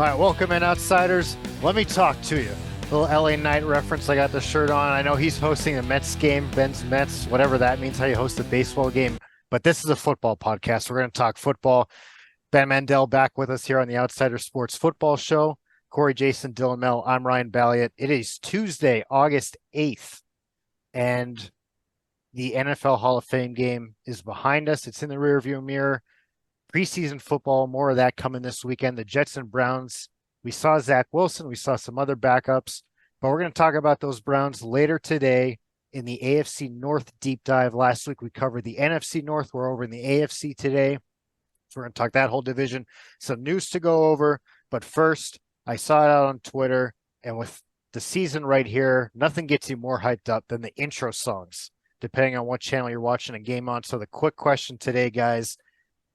All right, welcome in, outsiders. Let me talk to you. Little LA Knight reference. I got the shirt on. I know he's hosting a Mets game, Ben's Mets, whatever that means, how you host a baseball game. But this is a football podcast. We're going to talk football. Ben Mandel back with us here on the Outsider Sports Football Show. Corey, Jason, Dylan Mel. I'm Ryan Balliet. It is Tuesday, August 8th, and the NFL Hall of Fame game is behind us. It's in the rearview mirror. Preseason football, more of that coming this weekend. The Jets and Browns. We saw Zach Wilson. We saw some other backups, but we're going to talk about those Browns later today in the AFC North deep dive. Last week, we covered the NFC North. We're over in the AFC today. So we're going to talk that whole division. Some news to go over. But first, I saw it out on Twitter, and with the season right here, nothing gets you more hyped up than the intro songs, depending on what channel you're watching a game on. So the quick question today, guys,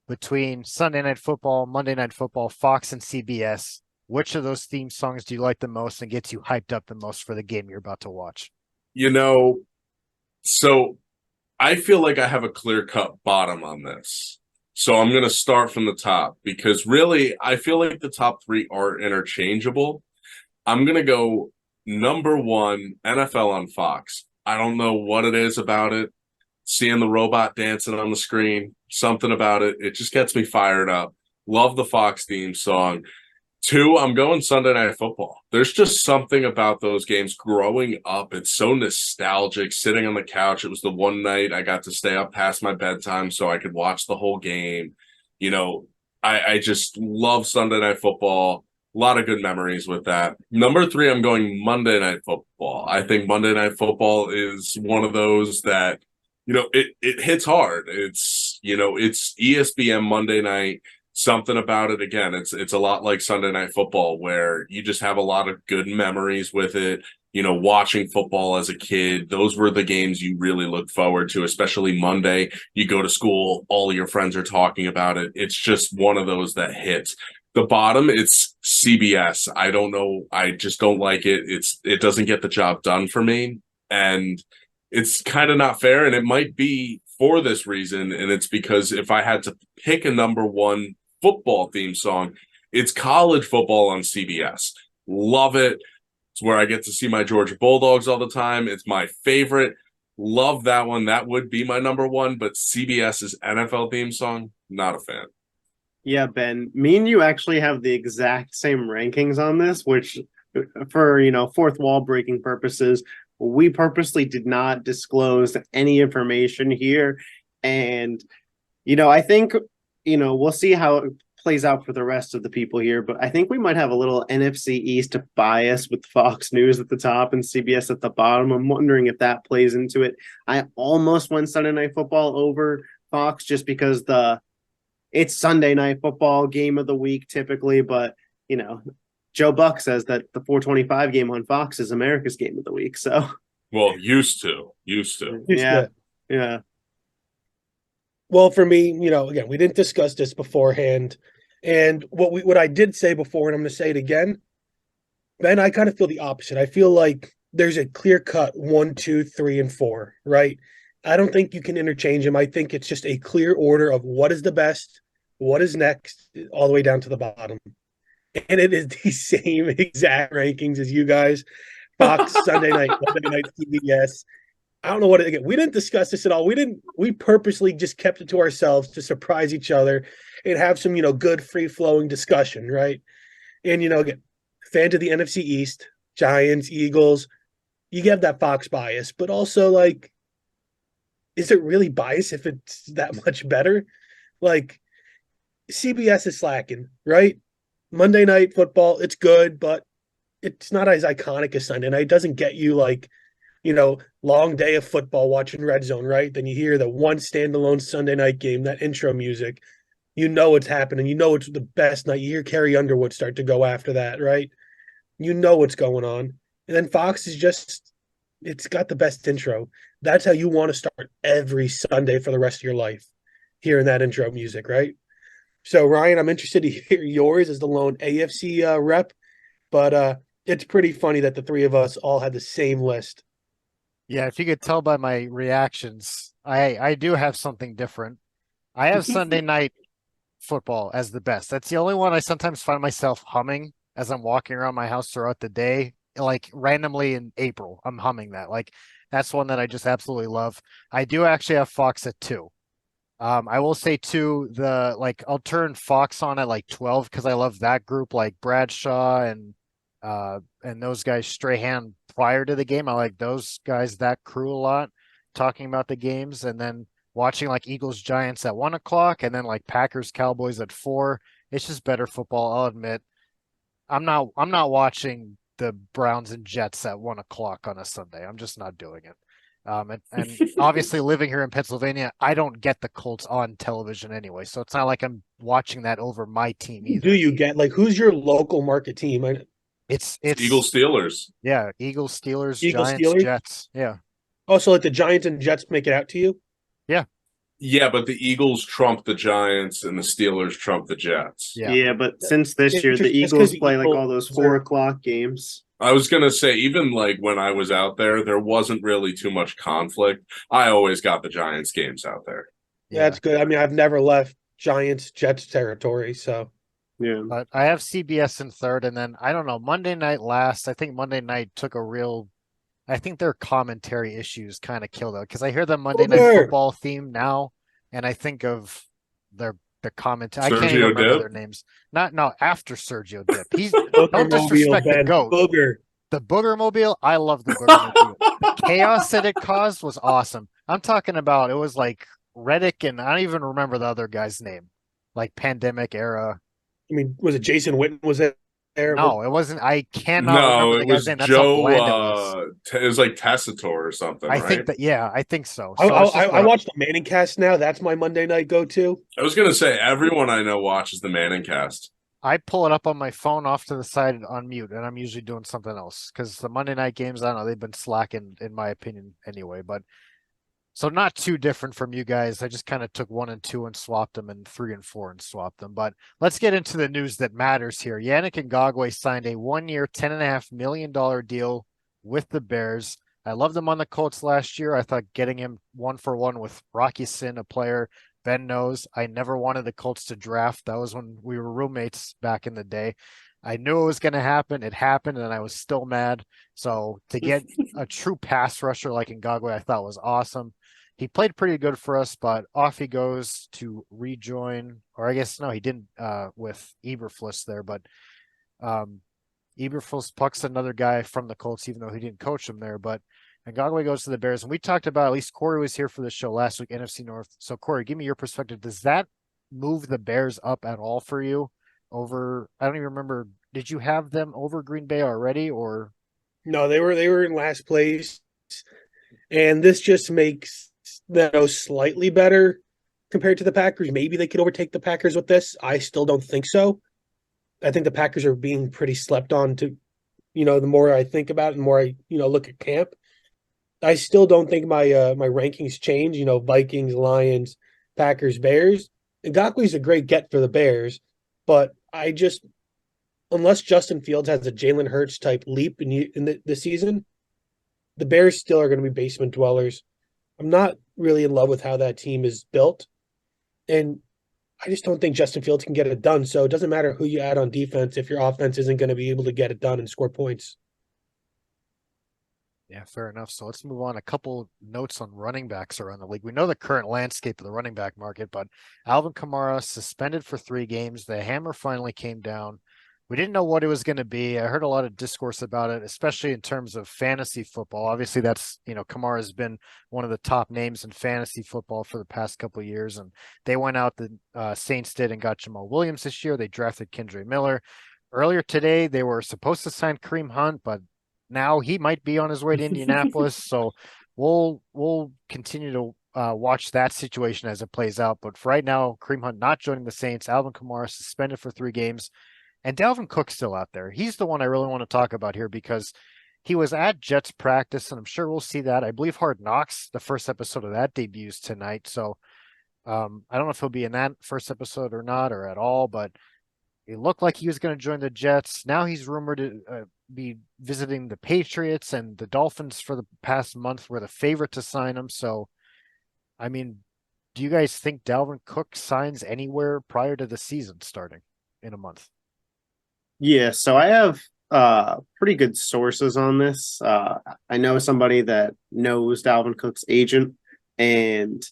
between Sunday Night Football, Monday Night Football, Fox, and CBS, which of those theme songs do you like the most and gets you hyped up the most for the game you're about to watch? So I feel like I have a clear-cut bottom on this. So I'm going to start from the top because really I feel like the top three are interchangeable. I'm going to go number one, NFL on Fox. I don't know what it is about it. Seeing the robot dancing on the screen, something about it. It just gets me fired up. Love the Fox theme song. Two, I'm going Sunday Night Football. There's just something about those games growing up. It's so nostalgic. Sitting on the couch, it was the one night I got to stay up past my bedtime so I could watch the whole game. I just love Sunday Night Football. A lot of good memories with that. Number three, I'm going Monday Night Football. I think Monday Night Football is one of those that it hits hard. It's ESPN Monday night, something about it. Again, it's a lot like Sunday Night Football where you just have a lot of good memories with it. Watching football as a kid, those were the games you really look forward to, especially Monday. You go to school, all of your friends are talking about it. It's just one of those that hits. The bottom, it's CBS. I don't know. I just don't like it. It doesn't get the job done for me. And it's kind of not fair, and it might be for this reason, and it's because if I had to pick a number one football theme song, it's college football on CBS. Love it. It's where I get to see my Georgia Bulldogs all the time. It's my favorite. Love that one. That would be my number one, but CBS's NFL theme song, not a fan. Yeah, Ben, me and you actually have the exact same rankings on this, which for, fourth wall breaking purposes, we purposely did not disclose any information here. And, I think, we'll see how it plays out for the rest of the people here. But I think we might have a little NFC East bias with Fox News at the top and CBS at the bottom. I'm wondering if that plays into it. I almost went Sunday Night Football over Fox just because it's Sunday Night Football game of the week typically. But, Joe Buck says that the 425 game on Fox is America's game of the week. So, well, used to. Yeah. Well, for me, again, we didn't discuss this beforehand, and what I did say before, and I'm going to say it again, Ben, I kind of feel the opposite. I feel like there's a clear cut 1, 2, 3, and 4. Right? I don't think you can interchange them. I think it's just a clear order of what is the best, what is next, all the way down to the bottom. And it is the same exact rankings as you guys. Fox, Sunday night, Monday night, CBS. I don't know again, we didn't discuss this at all. We purposely just kept it to ourselves to surprise each other and have some, good free-flowing discussion, right? And, again, fans of the NFC East, Giants, Eagles, you get that Fox bias, but also, is it really bias if it's that much better? CBS is slacking, right? Monday Night Football, it's good, but it's not as iconic as Sunday night. It doesn't get you long day of football watching Red Zone, right? Then you hear the one standalone Sunday night game, that intro music. It's happening. It's the best night. You hear Carrie Underwood start to go after that, right? What's going on. And then Fox is it's got the best intro. That's how you want to start every Sunday for the rest of your life, hearing that intro music, right? So, Ryan, I'm interested to hear yours as the lone AFC rep, but it's pretty funny that the three of us all had the same list. Yeah, if you could tell by my reactions, I do have something different. I have Sunday night football as the best. That's the only one I sometimes find myself humming as I'm walking around my house throughout the day. Like randomly in April, I'm humming that. Like that's one that I just absolutely love. I do actually have Fox at 2. I will say too, I'll turn Fox on at like 12 because I love that group, like Bradshaw and those guys Strahan prior to the game. I like those guys, that crew a lot, talking about the games, and then watching like Eagles Giants at 1 o'clock, and then like Packers Cowboys at 4. It's just better football. I'll admit. I'm not watching the Browns and Jets at 1 o'clock on a Sunday. I'm just not doing it. And obviously living here in Pennsylvania, I don't get the Colts on television anyway, so it's not like I'm watching that over my team Who either. do you get? Like, who's your local market team? It's Eagles Steelers. yeah, Eagles, Steelers, Eagles, Giants, Steelers? Jets. Yeah. Also, like the Giants and Jets make it out to you? Yeah. Yeah, but the Eagles trump the Giants and the Steelers trump the Jets. Yeah. Yeah, but since this year the Interesting. That's 'cause Eagles play like all those Eagles 4 o'clock games. I was gonna say, even like when I was out there, there wasn't really too much conflict. I always got the Giants games out there. Yeah, that's good. I mean, I've never left Giants Jets territory, so Yeah. But I have CBS in third, and then I don't know, Monday night last. I think Monday night took a real I think their commentary issues kind of killed it because I hear the Monday Night Boomer. Football theme now, and I think of the commentary. I can't even Sergio remember Dip? their names. Not no after Sergio Dip. He's Booger don't Mobile, disrespect the Ben. goat. Booger. The Booger Mobile. I love the Booger Mobile. The chaos that it caused was awesome. I'm talking about it was like Reddick and I don't even remember the other guy's name, like pandemic era. I mean, was it Jason Witten was there? No, it wasn't. I cannot No, remember the it guy's was name. That's how Joe. bland it was. It was like Tessitore or something, I right? think that, yeah, I think so. I, So it's I, just I watch the Manning cast now. That's my Monday night go-to. I was gonna say everyone I know watches the Manning cast. I pull it up on my phone off to the side on mute, and I'm usually doing something else because the Monday night games, I don't know, they've been slacking in my opinion anyway. But so not too different from you guys. I just kind of took 1 and 2 and swapped them, and 3 and 4 and swapped them. But let's get into the news that matters here. Yannick Ngakoue signed a 1-year, $10.5 million deal with the Bears. I loved him on the Colts last year. I thought getting him 1-for-1 with Rocky Sin, a player Ben knows. I never wanted the Colts to draft. That was when we were roommates back in the day. I knew it was going to happen. It happened, and I was still mad. So to get a true pass rusher like Ngakoue, I thought was awesome. He played pretty good for us, but off he goes to rejoin, or I guess no, he didn't with Eberflus there, but Eberflus pucks another guy from the Colts, even though he didn't coach him there. But Ngakoue goes to the Bears, and we talked about, at least Corey was here for the show last week, NFC North. So Corey, give me your perspective. Does that move the Bears up at all for you? Over, I don't even remember. Did you have them over Green Bay already, or No, they were in last place, and this just makes them slightly better compared to the Packers. Maybe they could overtake the Packers with this. I still don't think so. I think the Packers are being pretty slept on. To the more I think about it, the more I look at camp. I still don't think my my rankings change. Vikings, Lions, Packers, Bears. Ngakoue's a great get for the Bears, but I just, unless Justin Fields has a Jalen Hurts type leap in the season, the Bears still are going to be basement dwellers. I'm not really in love with how that team is built, and I just don't think Justin Fields can get it done. So it doesn't matter who you add on defense if your offense isn't going to be able to get it done and score points. yeah, fair enough. So let's move on. A couple notes on running backs around the league. We know the current landscape of the running back market, but Alvin Kamara suspended for 3 games. The hammer finally came down. We didn't know what it was going to be. I heard a lot of discourse about it, especially in terms of fantasy football. Obviously, that's, Kamara has been one of the top names in fantasy football for the past couple of years. And they went out, the Saints did, and got Jamal Williams this year. They drafted Kendre Miller. Earlier today, they were supposed to sign Kareem Hunt, but now he might be on his way to Indianapolis. So we'll continue to watch that situation as it plays out. But for right now, Kareem Hunt not joining the Saints, Alvin Kamara suspended for 3 games. And Dalvin Cook's still out there. He's the one I really want to talk about here because he was at Jets practice, and I'm sure we'll see that. I believe Hard Knocks, the first episode of that, debuts tonight. So I don't know if he'll be in that first episode or not, or at all, but it looked like he was going to join the Jets. Now he's rumored to be visiting the Patriots, and the Dolphins for the past month were the favorite to sign him. So, I mean, do you guys think Dalvin Cook signs anywhere prior to the season starting in a month? Yeah, so I have pretty good sources on this. I know somebody that knows Dalvin Cook's agent, and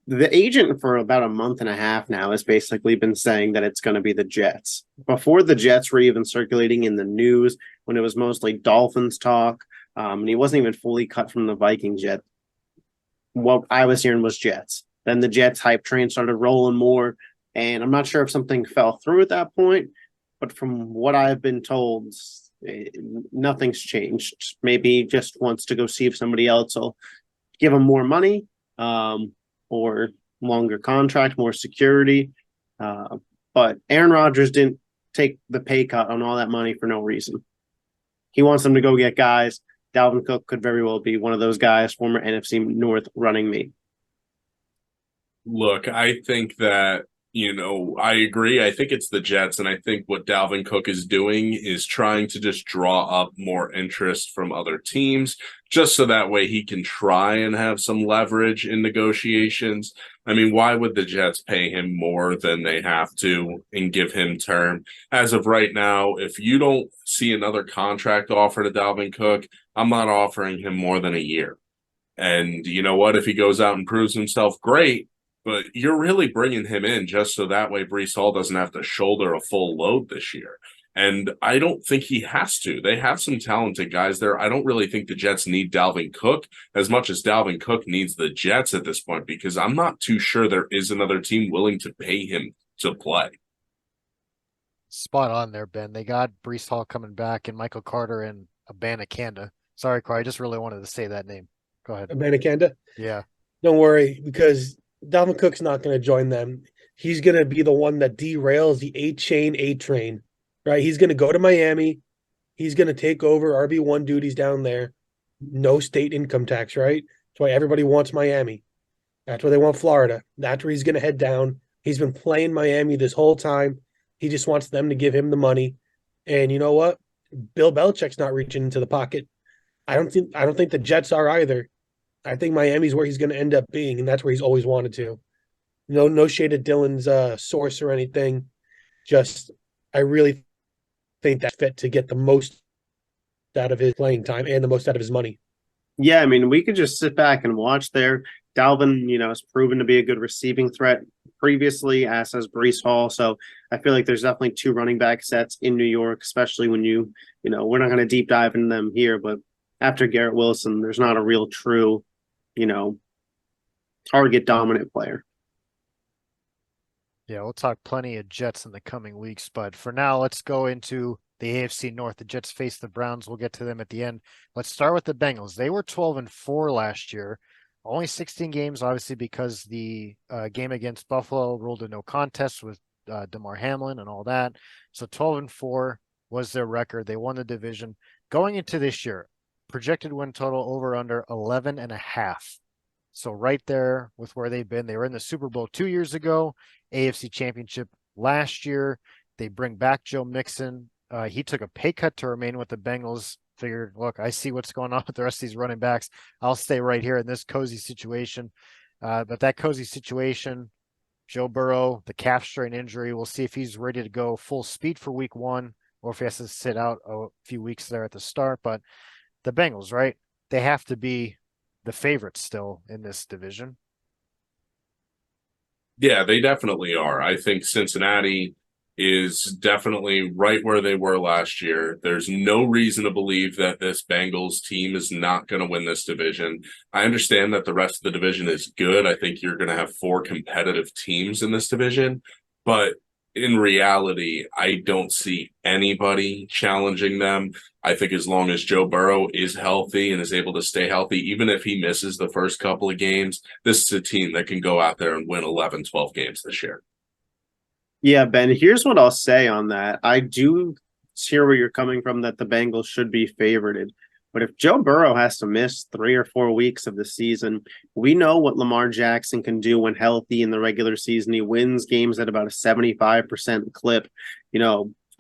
the agent for about a month and a half now has basically been saying that it's going to be the Jets. Before the Jets were even circulating in the news, when it was mostly Dolphins talk, and he wasn't even fully cut from the Vikings yet. What I was hearing was Jets. Then the Jets hype train started rolling more, and I'm not sure if something fell through at that point, but from what I've been told, nothing's changed. Maybe just wants to go see if somebody else will give him more money, or longer contract, more security. But Aaron Rodgers didn't take the pay cut on all that money for no reason. He wants them to go get guys. Dalvin Cook could very well be one of those guys, former NFC North running mate. Look, I think that, I agree. I think it's the Jets, and I think what Dalvin Cook is doing is trying to just draw up more interest from other teams, just so that way he can try and have some leverage in negotiations. I mean, why would the Jets pay him more than they have to and give him term? As of right now, if you don't see another contract offer to Dalvin Cook, I'm not offering him more than a year. And you know what? If he goes out and proves himself, great. But you're really bringing him in just so that way Breece Hall doesn't have to shoulder a full load this year. And I don't think he has to. They have some talented guys there. I don't really think the Jets need Dalvin Cook as much as Dalvin Cook needs the Jets at this point, because I'm not too sure there is another team willing to pay him to play. Spot on there, Ben. They got Breece Hall coming back and Michael Carter and Abanikanda. Sorry, Corey, I just really wanted to say that name. Go ahead. Abanikanda? Yeah. Don't worry, because Dalvin Cook's not going to join them. He's going to be the one that derails the A train, right? He's going to go to Miami. He's going to take over RB1 duties down there. No state income tax, right? That's why everybody wants Miami. That's why they want Florida. That's where he's going to head down. He's been playing Miami this whole time. He just wants them to give him the money. And you know what? Bill Belichick's not reaching into the pocket. I don't think the Jets are either. I think Miami's where he's going to end up being, and that's where he's always wanted to. No shade at Dylan's source or anything. Just, I really think that fit to get the most out of his playing time and the most out of his money. Yeah, I mean, we could just sit back and watch there. Dalvin, has proven to be a good receiving threat previously, as has Breece Hall. So I feel like there's definitely two running back sets in New York, especially when we're not going to deep dive into them here, but after Garrett Wilson, there's not a real true target dominant player. Yeah, we'll talk plenty of Jets in the coming weeks, but for now, let's go into the AFC North. The Jets face the Browns. We'll get to them at the end. Let's start with the Bengals. They were 12-4 last year, only 16 games, obviously, because the game against Buffalo ruled a no contest with DeMar Hamlin and all that. So 12-4 was their record. They won the division. Going into this year, projected win total over under 11.5. So right there with where they've been. They were in the Super Bowl 2 years ago, AFC Championship last year. They bring back Joe Mixon. He took a pay cut to remain with the Bengals. Figured, look, I see what's going on with the rest of these running backs. I'll stay right here in this cozy situation. But that cozy situation, Joe Burrow, the calf strain injury, we'll see if he's ready to go full speed for week 1 or if he has to sit out a few weeks there at the start. But the Bengals, right? They have to be the favorites still in this division. Yeah, they definitely are. I think Cincinnati is definitely right where they were last year. There's no reason to believe that this Bengals team is not going to win this division. I understand that the rest of the division is good. I think you're going to have 4 competitive teams in this division, but in reality, I don't see anybody challenging them. I think as long as Joe Burrow is healthy and is able to stay healthy, even if he misses the first couple of games, this is a team that can go out there and win 11, 12 games this year. Yeah, Ben, here's what I'll say on that. I do hear where you're coming from that the Bengals should be favorited. But if Joe Burrow has to miss 3 or 4 weeks of the season, we know what Lamar Jackson can do when healthy in the regular season. He wins games at about a 75% clip.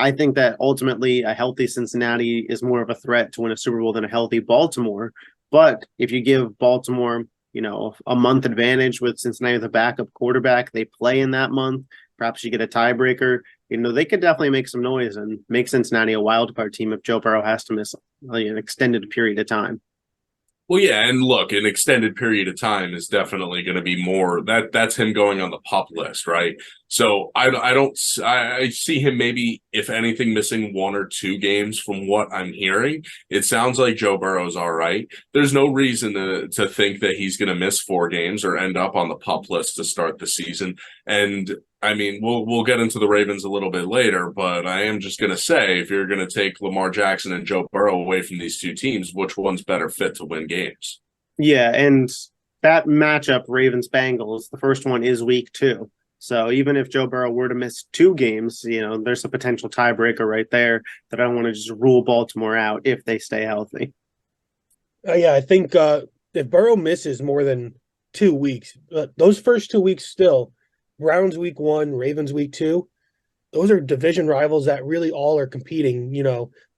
I think that ultimately a healthy Cincinnati is more of a threat to win a Super Bowl than a healthy Baltimore. But if you give Baltimore a month advantage with Cincinnati with a backup quarterback. They play in that month. Perhaps you get a tiebreaker. They could definitely make some noise and make Cincinnati a wild card team if Joe Burrow has to miss an extended period of time. Well, yeah, and look, an extended period of time is definitely going to be more. That's him going on the PUP list, right? So I see him maybe, if anything, missing 1 or 2 games from what I'm hearing. It sounds like Joe Burrow's all right. There's no reason to think that he's going to miss 4 games or end up on the PUP list to start the season. And I mean, we'll get into the Ravens a little bit later, but I am just going to say, if you're going to take Lamar Jackson and Joe Burrow away from these 2 teams, which one's better fit to win games? Yeah, and that matchup, Ravens-Bengals, the first one is week 2. So even if Joe Burrow were to miss 2 games, there's a potential tiebreaker right there that I don't want to just rule Baltimore out if they stay healthy. Yeah, I think if Burrow misses more than 2 weeks, those first 2 weeks still, Browns week 1, Ravens week 2, those are division rivals that really all are competing,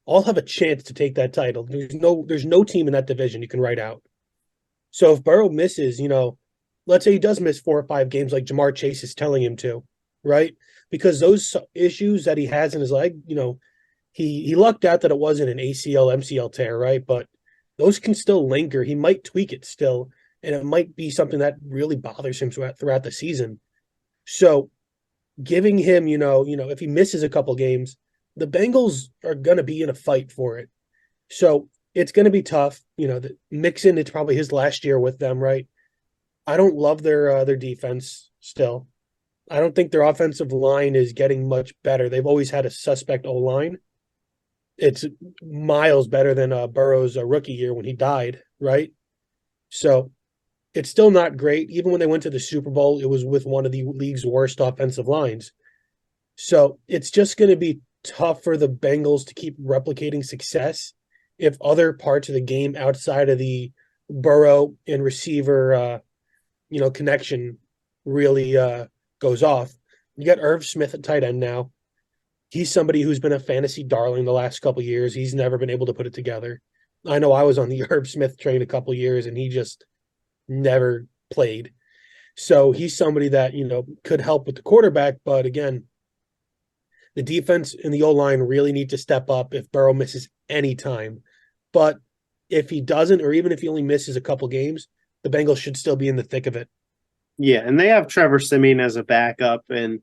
all have a chance to take that title. There's no team in that division you can write out. So if Burrow misses, let's say he does miss 4 or 5 games like Jamar Chase is telling him to, right? Because those issues that he has in his leg, he lucked out that it wasn't an ACL, MCL tear, right? But those can still linger. He might tweak it still, and it might be something that really bothers him throughout the season. So giving him, if he misses a couple games, the Bengals are going to be in a fight for it. So it's going to be tough. Mixon, it's probably his last year with them, right? I don't love their defense still. I don't think their offensive line is getting much better. They've always had a suspect O-line. It's miles better than Burrow's rookie year when he died, right? So it's still not great. Even when they went to the Super Bowl, it was with one of the league's worst offensive lines. So it's just going to be tough for the Bengals to keep replicating success if other parts of the game outside of the Burrow and receiver, connection really goes off. You got Irv Smith at tight end now. He's somebody who's been a fantasy darling the last couple of years. He's never been able to put it together. I know I was on the Irv Smith train a couple of years, and he just never played. So he's somebody that, could help with the quarterback. But again, the defense and the O-line really need to step up if Burrow misses any time. But if he doesn't, or even if he only misses a couple games, the Bengals should still be in the thick of it. Yeah, and they have Trevor Siemian as a backup. And,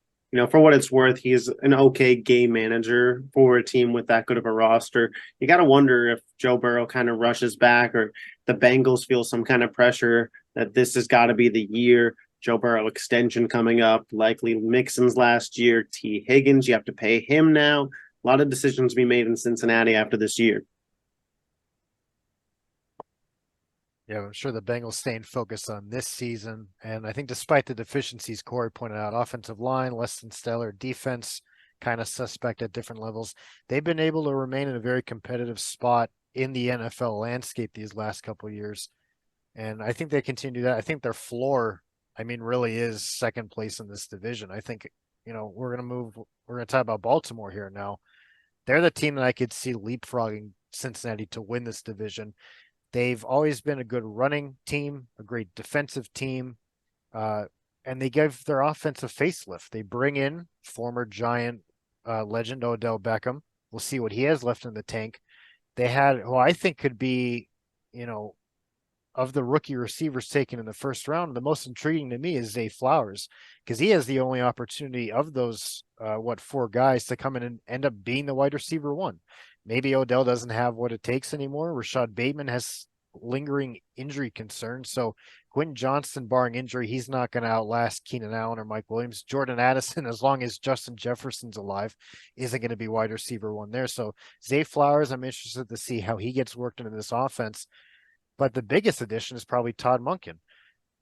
for what it's worth, he's an okay game manager for a team with that good of a roster. You got to wonder if Joe Burrow kind of rushes back or the Bengals feel some kind of pressure that this has got to be the year. Joe Burrow extension coming up, likely Mixon's last year, T. Higgins, you have to pay him now. A lot of decisions to be made in Cincinnati after this year. Yeah, I'm sure the Bengals staying focused on this season. And I think despite the deficiencies Corey pointed out, offensive line, less than stellar, defense, kind of suspect at different levels, they've been able to remain in a very competitive spot in the NFL landscape these last couple of years. And I think they continue that. I think their floor, really is second place in this division. I think, we're going to talk about Baltimore here now. They're the team that I could see leapfrogging Cincinnati to win this division. They've always been a good running team, a great defensive team, and they give their offense a facelift. They bring in former Giant legend Odell Beckham. We'll see what he has left in the tank. They had who I think could be, of the rookie receivers taken in the first round, the most intriguing to me is Zay Flowers, because he has the only opportunity of those 4 guys to come in and end up being the wide receiver 1. Maybe Odell doesn't have what it takes anymore. Rashad Bateman has lingering injury concerns. So Quentin Johnston, barring injury, he's not going to outlast Keenan Allen or Mike Williams. Jordan Addison, as long as Justin Jefferson's alive, isn't going to be wide receiver 1 there. So Zay Flowers, I'm interested to see how he gets worked into this offense. But the biggest addition is probably Todd Monken.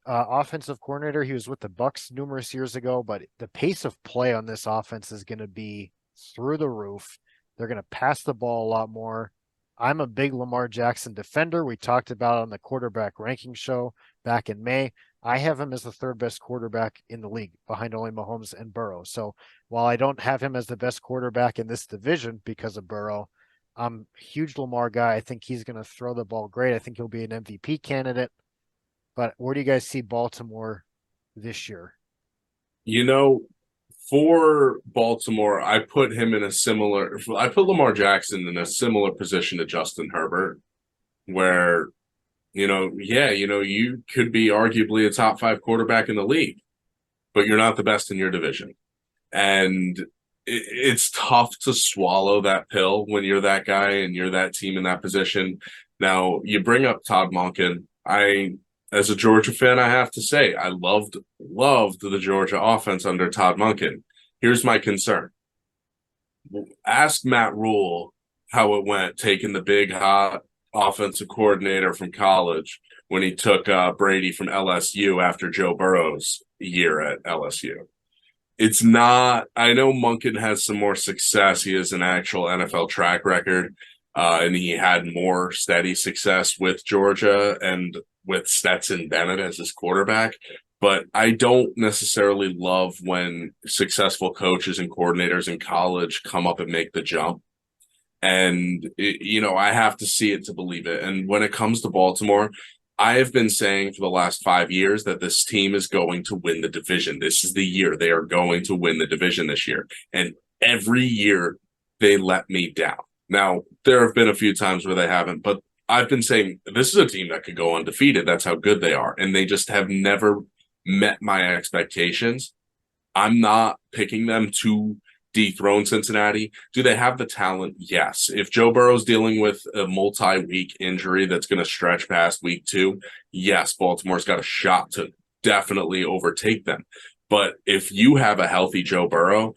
Offensive coordinator. He was with the Bucs numerous years ago, but the pace of play on this offense is going to be through the roof. They're going to pass the ball a lot more. I'm a big Lamar Jackson defender. We talked about it on the quarterback ranking show back in May. I have him as the 3rd best quarterback in the league, behind only Mahomes and Burrow. So while I don't have him as the best quarterback in this division because of Burrow, I'm a huge Lamar guy. I think he's going to throw the ball great. I think he'll be an MVP candidate. but where do you guys see Baltimore this year? You know, for Baltimore, I put Lamar Jackson in a similar position to Justin Herbert, where, you could be arguably a top 5 quarterback in the league, but you're not the best in your division. And it's tough to swallow that pill when you're that guy and you're that team in that position. Now, you bring up Todd Monken. As a Georgia fan, I have to say, I loved the Georgia offense under Todd Monken. Here's my concern. Ask Matt Rule how it went taking the big, hot offensive coordinator from college when he took Brady from LSU after Joe Burrow's year at LSU. It's not – I know Monken has some more success. He has an actual NFL track record, and he had more steady success with Georgia and with Stetson Bennett as his quarterback. But I don't necessarily love when successful coaches and coordinators in college come up and make the jump. And, I have to see it to believe it. And when it comes to Baltimore, I have been saying for the last 5 years that this team is going to win the division. This is the year they are going to win the division this year. And every year they let me down. Now, there have been a few times where they haven't, but I've been saying this is a team that could go undefeated. That's how good they are. And they just have never met my expectations. I'm not picking them to dethrone Cincinnati. Do they have the talent? Yes. If Joe Burrow's dealing with a multi-week injury that's going to stretch past week 2, yes, Baltimore's got a shot to definitely overtake them. But if you have a healthy Joe Burrow,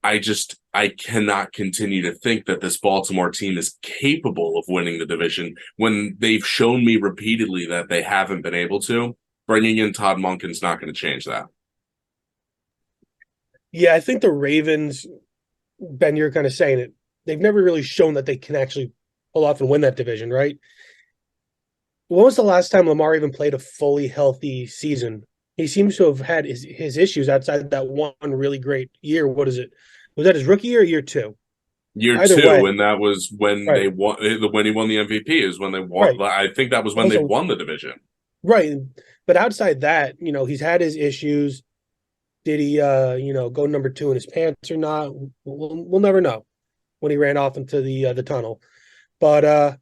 I cannot continue to think that this Baltimore team is capable of winning the division when they've shown me repeatedly that they haven't been able to. Bringing in Todd Monken's not going to change that. Yeah, I think the Ravens, Ben, you're kind of saying it. They've never really shown that they can actually pull off and win that division, right? When was the last time Lamar even played a fully healthy season? He seems to have had his issues outside that one really great year. What is it? Was that his rookie year or year 2? Year Either 2, way. and that was when Right. they won. When he won the MVP is when they won. Right. I think that was when they Also- won the division. Right. But outside that, he's had his issues. Did he, go number 2 in his pants or not? We'll never know when he ran off into the tunnel. But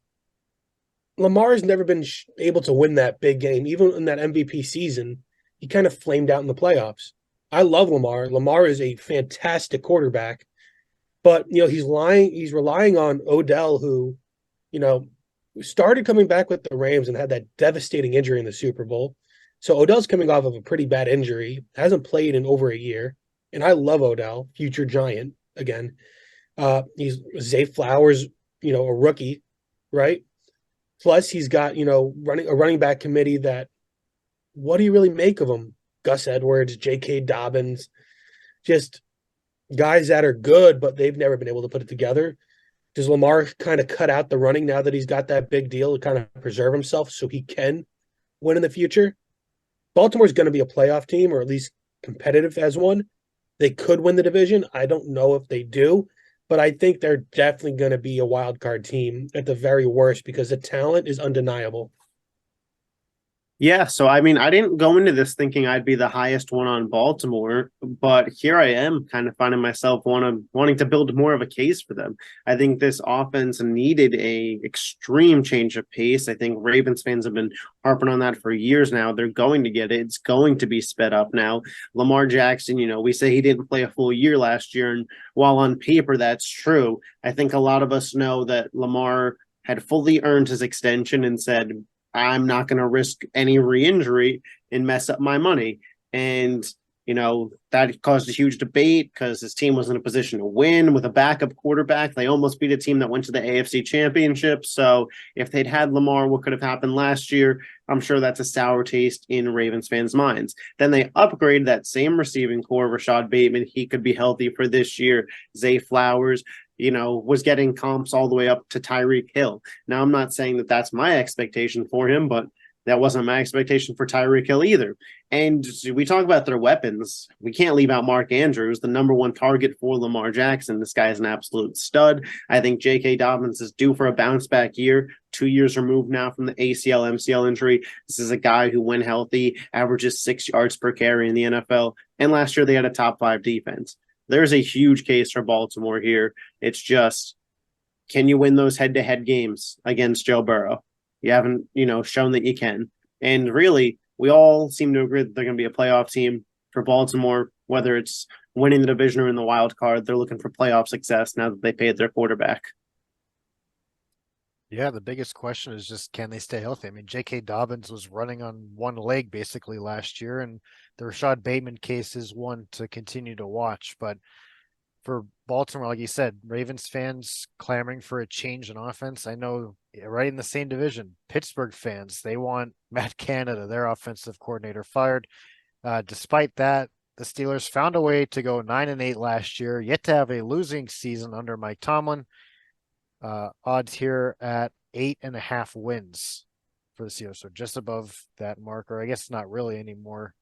Lamar has never been able to win that big game. Even in that MVP season, he kind of flamed out in the playoffs. I love Lamar. Lamar is a fantastic quarterback. But, he's relying on Odell, who, started coming back with the Rams and had that devastating injury in the Super Bowl. So Odell's coming off of a pretty bad injury, hasn't played in over a year. And I love Odell, future Giant again. He's Zay Flowers, a rookie, right? Plus he's got, running back committee that what do you really make of them? Gus Edwards, J.K. Dobbins, just guys that are good, but they've never been able to put it together. Does Lamar kind of cut out the running now that he's got that big deal to kind of preserve himself so he can win in the future? Baltimore's going to be a playoff team, or at least competitive as one. They could win the division. I don't know if they do, but I think they're definitely going to be a wild card team at the very worst because the talent is undeniable. Yeah, so I mean, I didn't go into this thinking I'd be the highest one on Baltimore, but here I am kind of finding myself wanting to build more of a case for them. I think this offense needed a extreme change of pace. I think Ravens fans have been harping on that for years now. They're going to get it. It's going to be sped up now. Lamar Jackson, we say he didn't play a full year last year, and while on paper that's true, I think a lot of us know that Lamar had fully earned his extension and said, I'm not going to risk any re-injury and mess up my money. And, that caused a huge debate because his team was in a position to win with a backup quarterback. They almost beat a team that went to the AFC Championship. So if they'd had Lamar, what could have happened last year? I'm sure that's a sour taste in Ravens fans' minds. Then they upgraded that same receiving core, Rashad Bateman. He could be healthy for this year. Zay Flowers, was getting comps all the way up to Tyreek Hill. Now, I'm not saying that that's my expectation for him, but That wasn't my expectation for Tyreek Hill either. And we talk about their weapons. We can't leave out Mark Andrews, the number one target for Lamar Jackson. This guy is an absolute stud. I think J.K. Dobbins is due for a bounce back year. 2 years removed now from the ACL, MCL injury. This is a guy who, when healthy, averages 6 yards per carry in the NFL. And last year they had a top 5 defense. There's a huge case for Baltimore here. It's just, can you win those head-to-head games against Joe Burrow? You haven't, shown that you can. And really, we all seem to agree that they're going to be a playoff team for Baltimore, whether it's winning the division or in the wild card. They're looking for playoff success now that they paid their quarterback. Yeah, the biggest question is just, can they stay healthy? I mean, J.K. Dobbins was running on one leg basically last year, and the Rashad Bateman case is one to continue to watch. But for Baltimore, like you said, Ravens fans clamoring for a change in offense. I know right in the same division, Pittsburgh fans, they want Matt Canada, their offensive coordinator, fired. Despite that, the Steelers found a way to go 9-8 last year, yet to have a losing season under Mike Tomlin. Odds here at 8.5 wins for the Steelers, so just above that marker. I guess not really anymore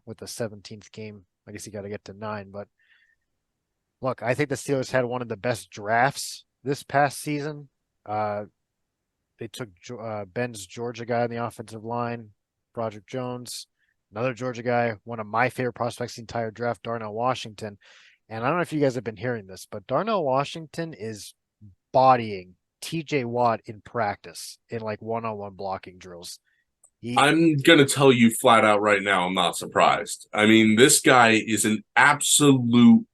with the 17th game. I guess you got to get to 9, but look, I think the Steelers had one of the best drafts this past season. They took Ben's Georgia guy on the offensive line, Broderick Jones, another Georgia guy, one of my favorite prospects the entire draft, Darnell Washington. And I don't know if you guys have been hearing this, but Darnell Washington is bodying TJ Watt in practice in like one-on-one blocking drills. I'm going to tell you flat out right now, I'm not surprised. I mean, this guy is an absolute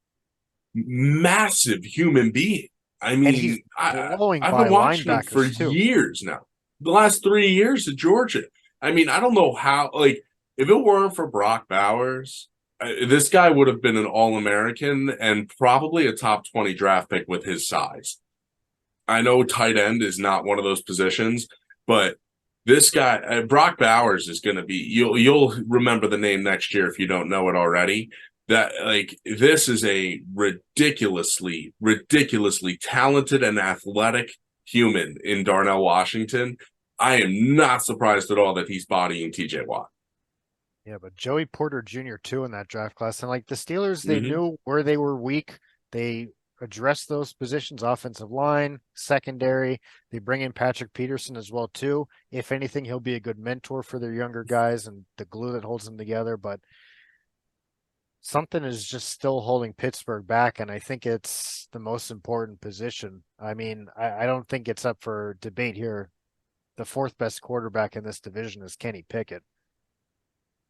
massive human being. I mean, I've been watching him for years now. The last 3 years at Georgia. I mean, I don't know how, like, if it weren't for Brock Bowers, this guy would have been an All-American and probably a top 20 draft pick with his size. I know tight end is not one of those positions, but this guy, Brock Bowers, is going to be, you'll remember the name next year if you don't know it already. That, like, this is a ridiculously talented and athletic human in Darnell Washington. I am not surprised at all that he's bodying TJ Watt. Yeah, but Joey Porter Jr. too in that draft class. And like the Steelers, they knew where they were weak. They addressed those positions, offensive line, secondary. They bring in Patrick Peterson as well too. If anything, he'll be a good mentor for their younger guys and the glue that holds them together. But something is just still holding Pittsburgh back, and I think it's the most important position. I mean, I don't think it's up for debate here. The fourth best quarterback in this division is Kenny Pickett.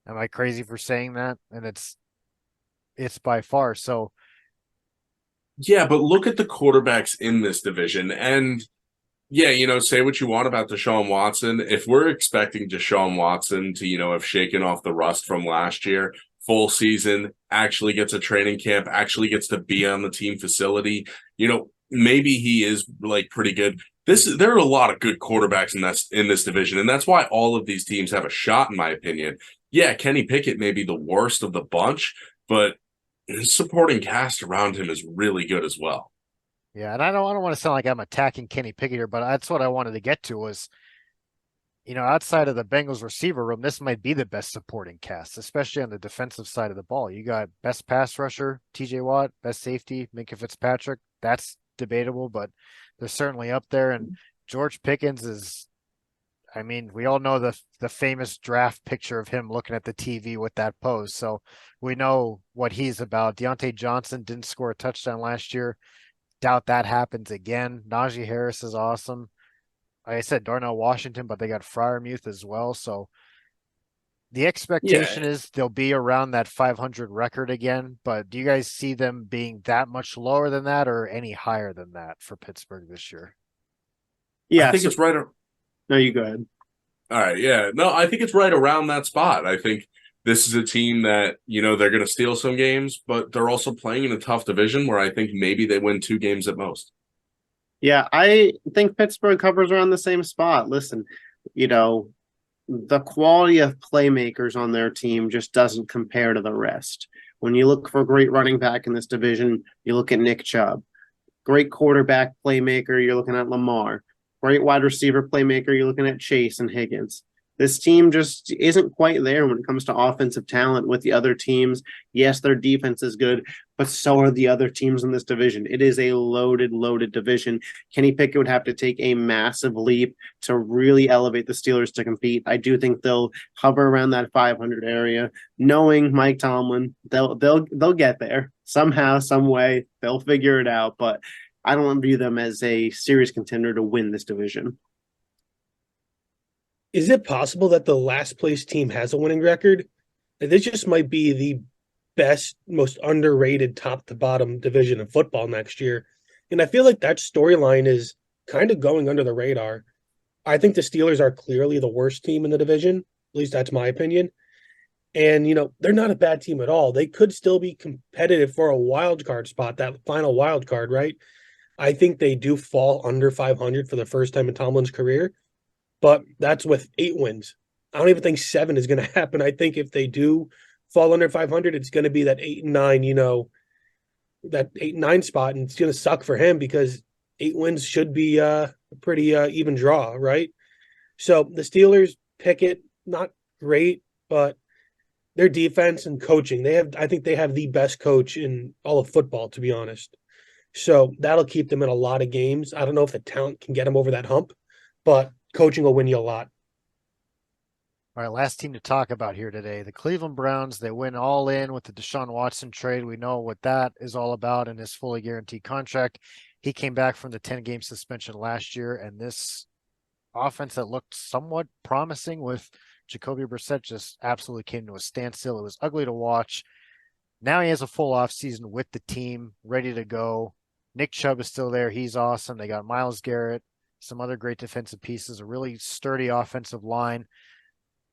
Am I crazy for saying that? And it's by far. So yeah, but look at the quarterbacks in this division. And yeah, say what you want about Deshaun Watson. If we're expecting Deshaun Watson to, have shaken off the rust from last year, full season, actually gets a training camp, actually gets to be on the team facility, maybe he is like pretty good. There are a lot of good quarterbacks in this division, and that's why all of these teams have a shot, in my opinion. Yeah, Kenny Pickett may be the worst of the bunch, but his supporting cast around him is really good as well. Yeah, and I don't want to sound like I'm attacking Kenny Pickett here, but that's what I wanted to get to was, outside of the Bengals receiver room, this might be the best supporting cast, especially on the defensive side of the ball. You got best pass rusher, TJ Watt, best safety, Minkah Fitzpatrick. That's debatable, but they're certainly up there. And George Pickens is, I mean, we all know the famous draft picture of him looking at the TV with that pose. So we know what he's about. Deontay Johnson didn't score a touchdown last year. Doubt that happens again. Najee Harris is awesome. Like I said, Darnell Washington, but they got Freiermuth as well. So the expectation is they'll be around that 500 record again. But do you guys see them being that much lower than that or any higher than that for Pittsburgh this year? Yeah, I think it's right. No, you go ahead. All right. Yeah. No, I think it's right around that spot. I think this is a team that, they're going to steal some games, but they're also playing in a tough division where I think maybe they win 2 games at most. Yeah, I think Pittsburgh covers around the same spot. Listen, the quality of playmakers on their team just doesn't compare to the rest. When you look for a great running back in this division, you look at Nick Chubb. Great quarterback playmaker, you're looking at Lamar. Great wide receiver playmaker, you're looking at Chase and Higgins. This team just isn't quite there when it comes to offensive talent with the other teams. Yes, their defense is good, but so are the other teams in this division. It is a loaded, loaded division. Kenny Pickett would have to take a massive leap to really elevate the Steelers to compete. I do think they'll hover around that 500 area. Knowing Mike Tomlin, they'll get there somehow, some way. They'll figure it out, but I don't view them as a serious contender to win this division. Is it possible that the last place team has a winning record? This just might be the best, most underrated top to bottom division in football next year. And I feel like that storyline is kind of going under the radar. I think the Steelers are clearly the worst team in the division. At least that's my opinion. And, they're not a bad team at all. They could still be competitive for a wild card spot, that final wild card, right? I think they do fall under 500 for the first time in Tomlin's career, but that's with 8 wins. I don't even think 7 is going to happen. I think if they do fall under 500, it's going to be that 8 and 9, that 8 and 9 spot, and it's going to suck for him because 8 wins should be a pretty even draw, right? So the Steelers, Pickett, not great, but their defense and coaching, I think they have the best coach in all of football, to be honest. So that'll keep them in a lot of games. I don't know if the talent can get them over that hump, but coaching will win you a lot. All right, last team to talk about here today, the Cleveland Browns. They went all in with the Deshaun Watson trade. We know what that is all about in his fully guaranteed contract. He came back from the 10-game suspension last year, and this offense that looked somewhat promising with Jacoby Brissett just absolutely came to a standstill. It was ugly to watch. Now he has a full offseason with the team, ready to go. Nick Chubb is still there. He's awesome. They got Myles Garrett, some other great defensive pieces, a really sturdy offensive line.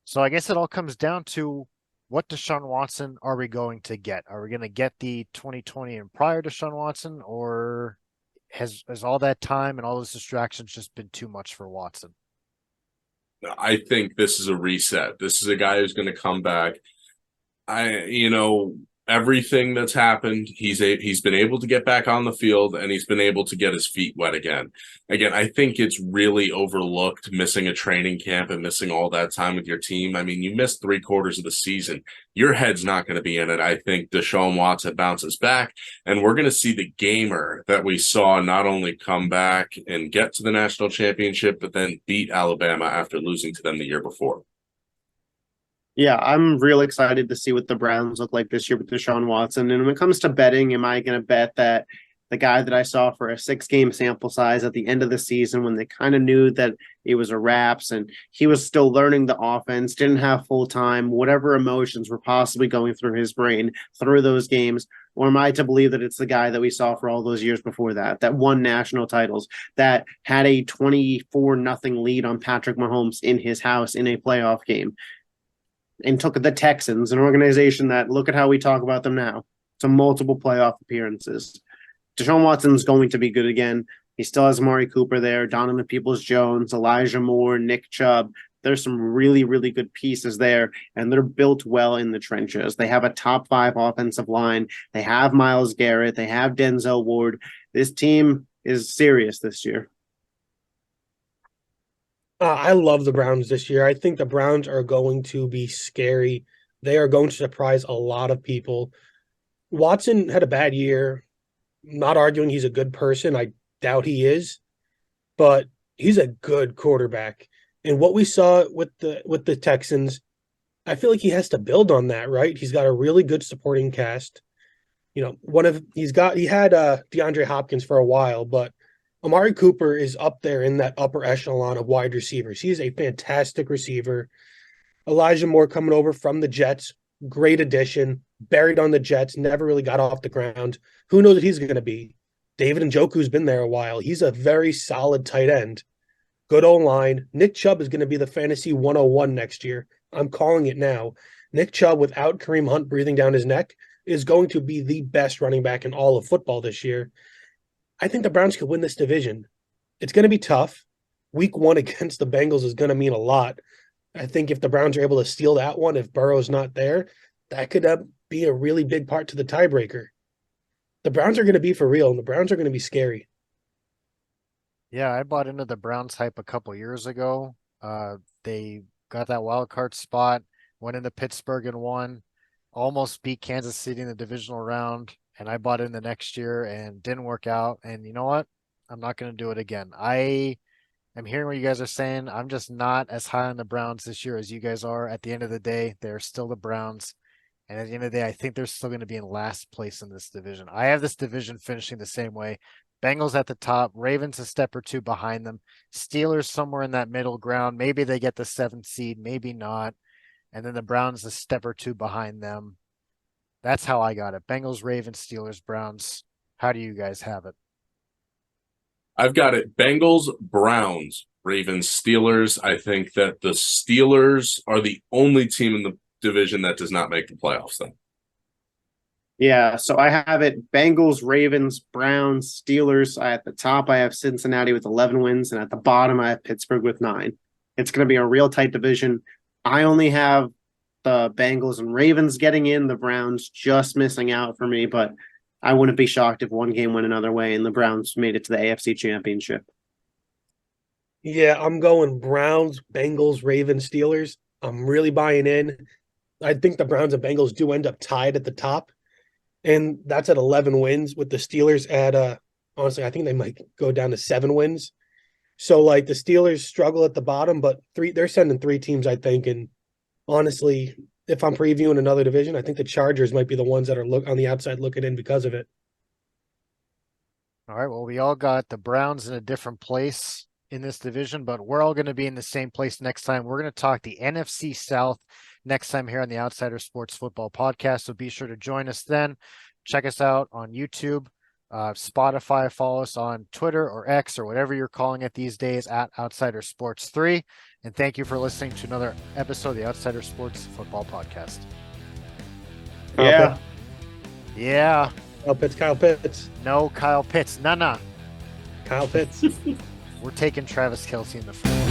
So I guess it all comes down to what Deshaun Watson are we going to get? Are we going to get the 2020 and prior Deshaun Watson, or has all that time and all those distractions just been too much for Watson? I think this is a reset. This is a guy who's going to come back. Everything that's happened, he's been able to get back on the field, and he's been able to get his feet wet again. I think it's really overlooked, missing a training camp and missing all that time with your team. I mean, you missed 3/4 of the season. Your head's not going to be in it. I think Deshaun Watson bounces back, and we're going to see the gamer that we saw not only come back and get to the national championship, but then beat Alabama after losing to them the year before. Yeah, I'm real excited to see what the Browns look like this year with Deshaun Watson. And when it comes to betting, am I going to bet that the guy that I saw for a 6-game sample size at the end of the season, when they kind of knew that it was a wraps and he was still learning the offense, didn't have full time, whatever emotions were possibly going through his brain through those games? Or am I to believe that it's the guy that we saw for all those years before that won national titles, that had a 24-0 lead on Patrick Mahomes in his house in a playoff game, and took the Texans, an organization that, look at how we talk about them now, to multiple playoff appearances? Deshaun Watson's going to be good again. He still has Amari Cooper there, Donovan Peoples-Jones, Elijah Moore, Nick Chubb. There's some really, really good pieces there, and they're built well in the trenches. They have a top 5 offensive line. They have Myles Garrett. They have Denzel Ward. This team is serious this year. I love the Browns this year. I think the Browns are going to be scary. They are going to surprise a lot of people. Watson had a bad year. Not arguing he's a good person. I doubt he is, but he's a good quarterback. And what we saw with the Texans, I feel like he has to build on that, right? He's got a really good supporting cast. He had DeAndre Hopkins for a while, but Amari Cooper is up there in that upper echelon of wide receivers. He's a fantastic receiver. Elijah Moore coming over from the Jets, great addition. Buried on the Jets, never really got off the ground. Who knows what he's going to be? David Njoku's been there a while. He's a very solid tight end. Good O-line. Nick Chubb is going to be the fantasy 101 next year. I'm calling it now. Nick Chubb, without Kareem Hunt breathing down his neck, is going to be the best running back in all of football this year. I think the Browns could win this division. It's going to be tough. Week 1 against the Bengals is going to mean a lot. I think if the Browns are able to steal that one, if Burrow's not there, that could be a really big part to the tiebreaker. The Browns are going to be for real, and the Browns are going to be scary. Yeah, I bought into the Browns hype a couple years ago. They got that wild card spot, went into Pittsburgh and won, almost beat Kansas City in the divisional round, and I bought in the next year and didn't work out. And you know what? I'm not going to do it again. I'm hearing what you guys are saying. I'm just not as high on the Browns this year as you guys are. At the end of the day, they're still the Browns. And at the end of the day, I think they're still going to be in last place in this division. I have this division finishing the same way. Bengals at the top, Ravens a step or two behind them, Steelers somewhere in that middle ground. Maybe they get the 7th seed, maybe not. And then the Browns a step or two behind them. That's how I got it. Bengals, Ravens, Steelers, Browns. How do you guys have it? I've got it. Bengals, Browns, Ravens, Steelers. I think that the Steelers are the only team in the division that does not make the playoffs then. Yeah, so I have it Bengals, Ravens, Browns, Steelers. At the top, I have Cincinnati with 11 wins, and at the bottom, I have Pittsburgh with 9. It's going to be a real tight division. I only have the Bengals and Ravens getting in, the Browns just missing out for me, but I wouldn't be shocked if one game went another way and the Browns made it to the AFC Championship. Yeah, I'm going Browns, Bengals, Ravens, Steelers. I'm really buying in. I think the Browns and Bengals do end up tied at the top, and that's at 11 wins with the Steelers at honestly, I think they might go down to 7 wins. So like the Steelers struggle at the bottom, but they're sending 3 teams, I think. And honestly, if I'm previewing another division, I think the Chargers might be the ones that are on the outside looking in because of it. All right. Well, we all got the Browns in a different place in this division, but we're all going to be in the same place next time. We're going to talk the NFC South next time here on the Outsider Sports Football Podcast. So be sure to join us then. Check us out on YouTube, Spotify, follow us on Twitter or X or whatever you're calling it these days at Outsider Sports 3. And thank you for listening to another episode of the Outsider Sports Football Podcast. Yeah. Yeah. Kyle Pitts. No Kyle Pitts. Nah. Kyle Pitts. We're taking Travis Kelce in the first.